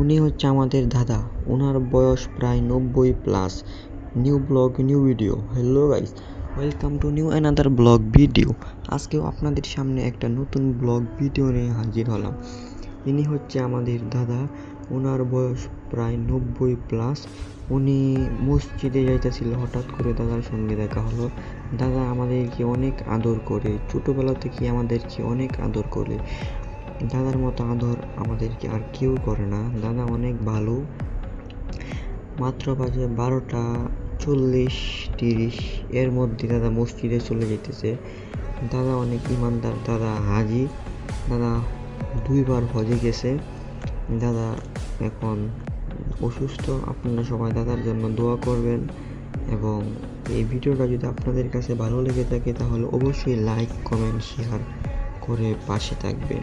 উনি হচ্ছে আমাদের দাদা, ওনার বয়স প্রায় 90+। New blog new video. Hello guys, welcome to new another blog video. আজকেও আপনাদের সামনে একটা নতুন ব্লগ ভিডিও নিয়ে হাজির হলাম। ইনি হচ্ছে আমাদের দাদা, ওনার বয়স প্রায় 90+। উনি মসজিদে যাইতেছিল, হঠাৎ করে দাদার সঙ্গে দেখা হলো। দাদা আমাদেরকে অনেক আদর করে, ছোটোবেলা থেকে আমাদেরকে অনেক আদর করে। দাদার মতো আদর আমাদেরকে আর কেউ করে না। দাদা অনেক ভালো। মাত্র বাজে 12:40-30 এর মধ্যে দাদা মসজিদে চলে যেতেছে। দাদা অনেক ইমানদার, দাদা হাজি। দাদা 2বার হজে গেছে। দাদা এখন অসুস্থ। আপনারা সবাই দাদার জন্য দোয়া করবেন, এবং এই ভিডিওটা যদি আপনাদের কাছে ভালো লেগে থাকে তাহলে অবশ্যই লাইক, কমেন্ট, শেয়ার করে পাশে থাকবেন।